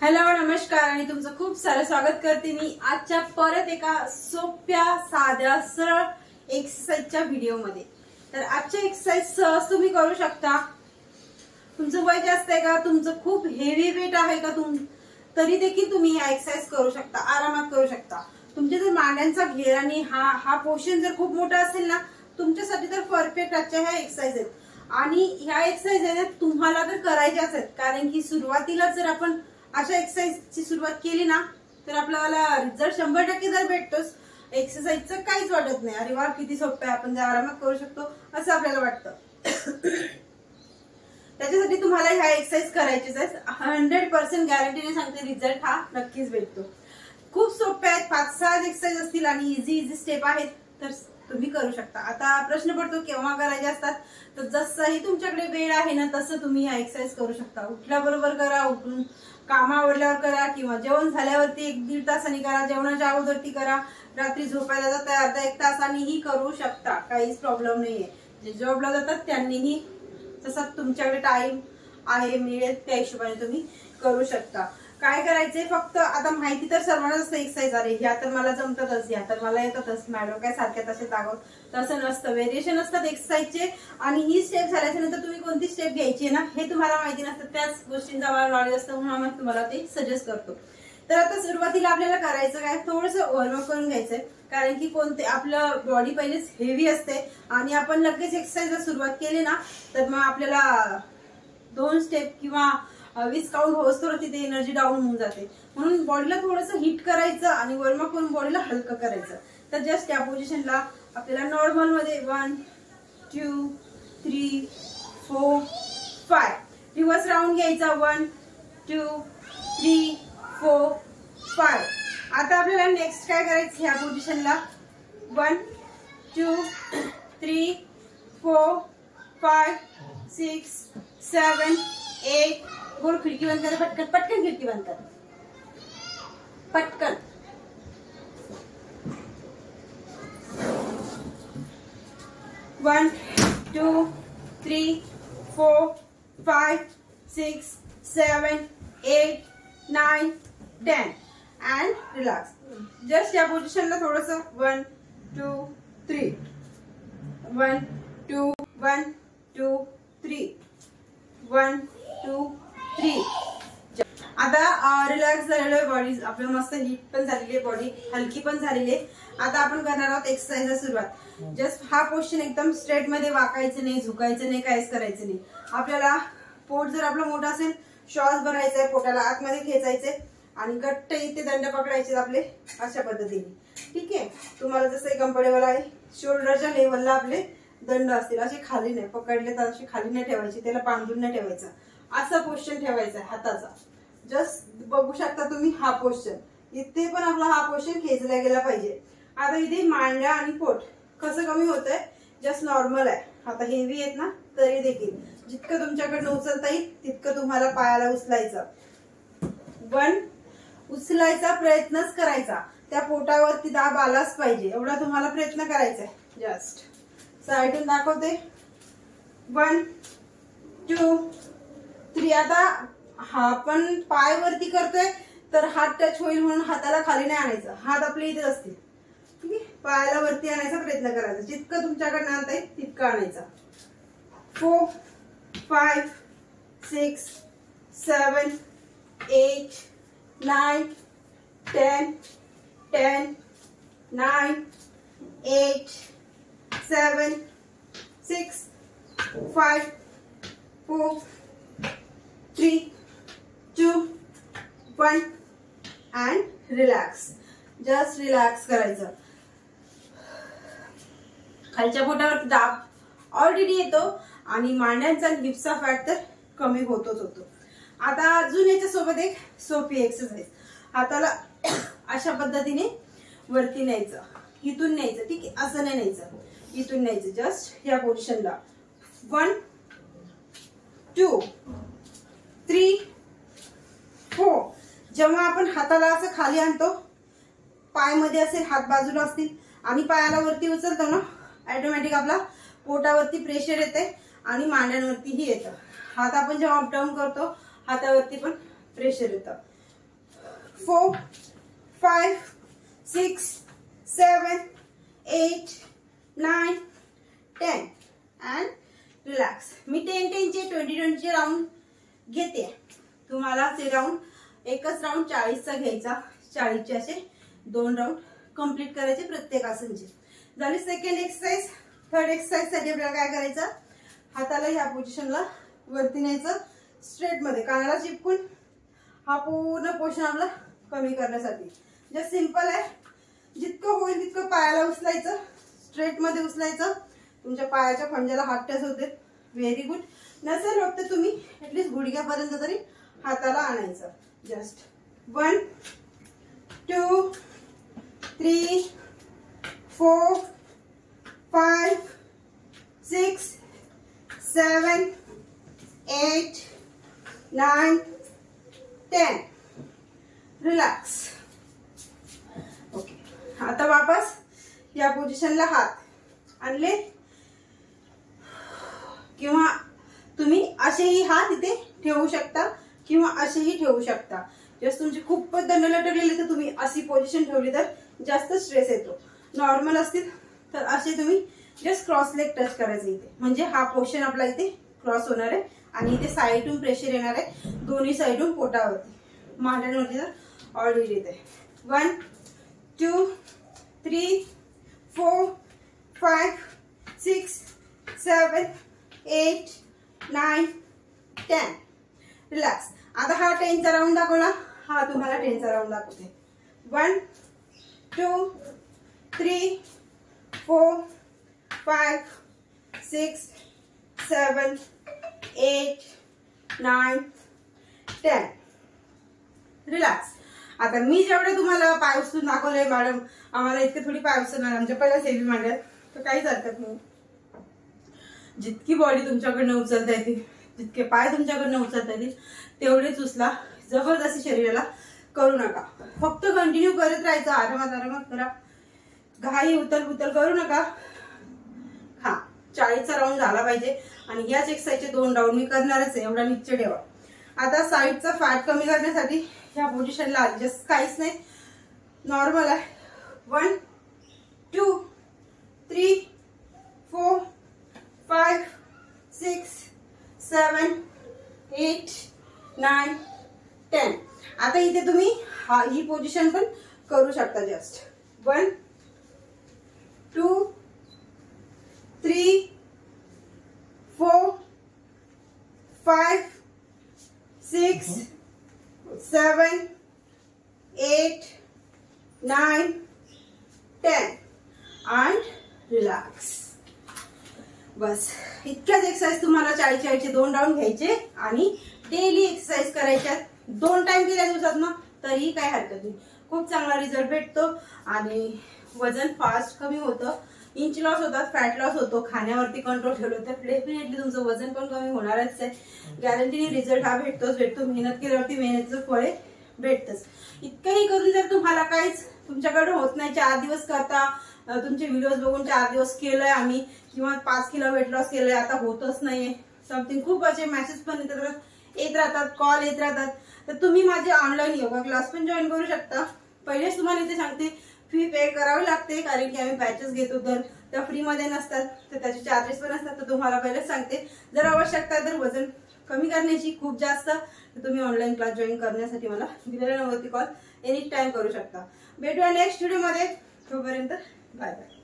Hello नमस्कार आणि तुमचं खूप सारं स्वागत करते मी आजच्या परत एका सोप्या साध्या सरळ एक्सरसाइजच्या व्हिडिओमध्ये। तर आजच्या एक्सरसाइज सहज तुम्ही करू शकता। तुमचं वय जास्त आहे का, तुमचं खूप हेवी वेट आहे का, तरी देखील तुम्ही हा एक्सरसाइज करू शकता, आरामात करू शकता। तुमच्या जर मांड्यांचा घेर आणि हा पोर्शन जर खूप मोठा असेल ना, तुमच्यासाठी तर परफेक्ट आजच्या ह्या एक्सरसाइज आहेत। आणि ह्या एक्सरसाइज आहेत तुम्हाला तर करायच्याच आहेत, कारण की सुरुवातीला जर आपण अशा एक्सरसाइजची सुरुवात केली ना तर आपल्याला रिझल्ट 100% जर भेटतोच। एक्सरसाइजचं काहीच वाटत नाही, अरे वा किती सोपं आहे, आपण आरामात करू शकतो असं आपल्याला वाटतं। त्याच्यासाठी तुम्हाला ह्या एक्सरसाइज करायचीच आहे। 100% गॅरंटीने सांगते, रिझल्ट हा नक्कीच भेटतो। खूप सोपे आहेत, 5-6 एक्सरसाइज असतील आणि इझी स्टेप आहेत, तर तुम्ही करू शकता। आता प्रश्न पडतो केव्हा करायचे असतात, तर जसंही तुमच्याकडे वेळ आहे ना तसं तुम्ही हा एक्सरसाइज करू शकता। उठल्याबरोबर करा, उठून कामावरल्यावर करा, किंवा जेवण झाल्यावरती 1-1.5 तासांनी करा, जेवणाच्या अगोदरती करा, रात्री झोपायला जाता अर्धा-1 तासांनीही करू शकता, काहीच प्रॉब्लेम नाहीये। जे जॉबला जातात त्यांनीही तसा तुमच्याकडे टाइम आहे मिळेल त्या हिशोबाने तुम्ही करू शकता। काय करायचंय फक्त, आता माहिती तर सर्वांनाच असतं एक्सरसाइज, अरे ह्या तर मला जमतातच, ह्या तर मला येतातच, मॅडम काय सारख्या तसे दाखवत, तसं नसतं। व्हेरिएशन असतात एक्सरसाइजचे, आणि ही स्टेप झाल्याच्या नंतर तुम्ही कोणती स्टेप घ्यायची ना हे तुम्हाला माहिती नसतं, त्याच गोष्टींचा मला नॉलेज असतं, म्हणून आम्ही तुम्हाला ते सजेस्ट करतो। तर आता सुरुवातीला आपल्याला करायचं काय, थोडंसं वॉर्मअप करून घ्यायचंय, कारण की कोणते आपलं बॉडी पहिलेच हेवी असते आणि आपण लगेच एक्सरसाइजला सुरुवात केली ना तर मग आपल्याला 2 स्टेप किंवा 20 काउंट होतोवर तिथे एनर्जी डाऊन होऊन जाते। म्हणून बॉडीला थोडंसं हिट करायचं आणि वॉर्मअप करून बॉडीला हलकं करायचं। तर जस्ट त्या पोझिशनला आपल्याला नॉर्मल मध्ये 1 2 3 4 5 रिव्हर्स राऊंड घ्यायचा, 1 2 3 4 5। आता आपल्याला नेक्स्ट काय करायचं, ह्या पोझिशनला 1 2 3 4 5 6 7 8 बोल, खिडकी बंद कर, पटकन पटकन खिडकी बंद कर, पटकन। 1 2 3 4 5 6 7 8 9 10 and relax। जस्ट या पोझिशनला थोडंसं 1 2 3 1 2 1 2 3 1 2 3। आता रिलॅक्स झालेलं आहे बॉडी, आपलं मस्त हीट पण झालेली आहे, बॉडी हलकी पण झालेली आहे। आता आपण करणार आहोत एक्सरसाइजला सुरुवात। जस्ट हा पोझिशन एकदम स्ट्रेट मध्ये वाकायचं नाही, झुकायचं नाही, काहीच करायचं नाही। आपल्याला पोट जर आपलं मोठं असेल, श्वास भरायचा आहे, पोटाला आतमध्ये खेचायचे आणि घट्ट इथे दंड पकडायचे आपले अशा पद्धतीने। ठीक आहे, तुम्हाला जसं कम्फर्टेबल आहे, शोल्डरच्या लेवलला आपले दंड असतील, असे खाली नाही पकडले तर असे खाली नाही ठेवायचे, त्याला बांधून नाही ठेवायचं, असा पोझिशन ठेवायचा हाताचा। जस्ट बघू शकता तुम्ही हा पोझिशन, इथे पण आपला हा पोझिशन खेचला गेला पाहिजे। आता इथे मांड्या आणि पोट कसं कमी होतंय, जस्ट नॉर्मल आहे। आता हेवी आहेत ना तरी देखील जितकं तुमच्याकडनं उचलता येईल तितकं तुम्हाला पायाला उचलायचं, 1 उचलायचा प्रयत्नच करायचा, त्या पोटावरती दाब आलाच पाहिजे, एवढा तुम्हाला प्रयत्न करायचा आहे। जस्ट साईडून दाखवते, 1 2 3। आता हा आपण पाय वरती करतोय तर हात टच होईल म्हणून हाताला खाली नाही आणायचं, हात आपले इथेच असतील। ठीक आहे, पायाला वरती आणायचा प्रयत्न करायचा, जितकं तुमच्याकडनं आणता येईल तितकं आणायचा। 4 5 6 7 8 9 10 10 9 8 7 6 5 4 3 2 1 and relax। जस्ट रिलॅक्स करायचं, खालच्या पोटावर दाब ऑलरेडी येतो आणि मांड्यांचा हिप्सचा फॅट तर कमी होतोच होतो। आता अजून याच्या सोबत एक सोपी एक्सरसाइज, हाताला अशा पद्धतीने वरती न्यायचं, इथून न्यायचं, ठीक आहे, असं नाही न्यायचं, इथून न्यायचं, जस्ट या पोझिशनला 1 2 3 4। जेव्हा आपण हाताला असं खाली आणतो, पाय मध्ये असेल, हात बाजूला असतील आणि पायाला वरती उचलतो ना, ऑटोमॅटिक आपला पोटावरती प्रेशर येते आणि मांड्यांवरतीही येतं। हात आपण जेव्हा अपडाऊन करतो हातावरती पण प्रेशर येतं। 4 5 6 7 8 9 10 and relax. मी 10 चे 20 चे राउंड घेते. तुम्हाला ते राउंड एकच राउंड 40 चा घ्यायचा. 40 चे असे 2 राउंड कंप्लीट करायचे प्रत्येक आसनचे. झाली सेकंड एक्सरसाइज. थर्ड एक्सरसाइज साठी आपल्याला काय करायचं, हाताला ह्या पोझिशनला वरती न्यायचं स्ट्रेट मध्ये, कानाला चिपकून. हा पूर्ण पोर्शन आपला कमी करण्यासाठी जस्ट सिंपल आहे. जितकं होईल तितकं पायाला उचलायचं, स्ट्रेट मध्ये उचलायचं. तुमच्या पायाच्या फंजाला हात टच होते. Very good. नसेल होत तर तुम्ही ऍटलीस्ट गुडघ्यापर्यंत तरी हाताला आणायचं. जस्ट 1 2 3 4 5 6 7 8 9 10. रिलॅक्स. ओके, आता वापस या पोझिशनला हात आणले किंवा तुम्ही असेही हात इथे ठेवू शकता किंवा असेही ठेवू शकता. जस्ट तुमची खूपच दंड लटकलेली तर तुम्ही अशी पोझिशन ठेवली तर जास्त स्ट्रेस येतो. नॉर्मल असतील तर असे तुम्ही जस्ट क्रॉस लेग टच करायचे इथे, म्हणजे हा पोर्शन आपला इथे क्रॉस होणार आहे आणि इथे साईडून प्रेशर येणार आहे दोन्ही साईडून पोटावरती. मांड्यांवरती तर ऑलरेडी येते. 1 2 3 4 5 6 7 8 9 10. रिलॅक्स. आता हा 10 चा राउंड दाखवला, हा तुम्हाला 10 चा राउंड दाखवते. 1 2 3 4 5 6 7 8 9 10. रिलॅक्स. आता मी जेवढे तुम्हाला पाय उचलून दाखवले मॅडम, आम्हाला इतके थोडी पाय उचलणार, आमच्या पहिल्याच हेवी मांड्यात, तर काहीच हरकत नाही. जितकी बॉडी तुमच्याकडनं उचलता येते, जितके पाय तुमच्याकडनं उचलता येतील तेवढेच उचला. जबरदस्ती शरीराला करू नका. फक्त कंटिन्यू करत राहायचं. आरामात आरामात करा. घाई उतल उतल करू नका. हा 40 चा राउंड झाला पाहिजे आणि याच एक्सरसाइजचे 2 राउंड मी करणारच आहे, एवढा निश्चय ठेवा. आता साईडचा फॅट कमी करण्यासाठी ह्या पोझिशनला जस्ट काहीच नाही, नॉर्मल आहे. 1 2 3 4 5 6 7 8 9 10. आता इथे तुम्ही ही पोझिशन पण करू शकता. Just 1 2 3 4 5 6 7 8 9 10 and relax. बस इतक्याच एक्सरसाइज तुम्हाला 40 चे 2 राउंड घ्यायचे आणि डेली एक्सरसाइज करायच्या. 2 टाइम केल्या दिवसात ना तरी काही हरकत नाही. खूप चांगला रिझल्ट भेटतो आणि वजन फास्ट कमी होतं. इंच लॉस होतात, फॅट लॉस होतो. खाण्यावरती कंट्रोल ठेवलं तर डेफिनेटली तुमचं वजन पण कमी होणारच आहे. गॅरंटीने रिझल्ट हा भेटतो. मेहनत केल्यावरती मेहनतीचं फळ भेटतच. इतकंही करून जर तुम्हाला काहीच तुमच्याकडे होत नाही, 4 दिवस करता, तुमचे व्हिडिओज बघून 4 दिवस केलंय आम्ही किंवा 5 किलो वेट लॉस केलंय, आता होतच नाहीये समथिंग, खूप असे मेसेज पण येत राहतात, कॉल येत राहतात, तर तुम्ही माझे ऑनलाईन योगा क्लास पण जॉईन करू शकता. पहिलेच तुम्हाला इथे सांगते फी पे करावी लागते, कारण की आम्ही बॅचेस घेतो तर त्या फ्री मध्ये नसतात, तर त्याचे चार्जेस पण असतात. तर तुम्हाला पहिलेच सांगते, जर आवश्यकता तर वजन कमी करण्याची खूप जास्त, तर तुम्ही ऑनलाईन क्लास जॉईन करण्यासाठी मला दिलेल्या नंबरवरती कॉल एनी टाइम करू शकता. भेटूया नेक्स्ट व्हिडिओ मध्ये. तोपर्यंत बाय बाय.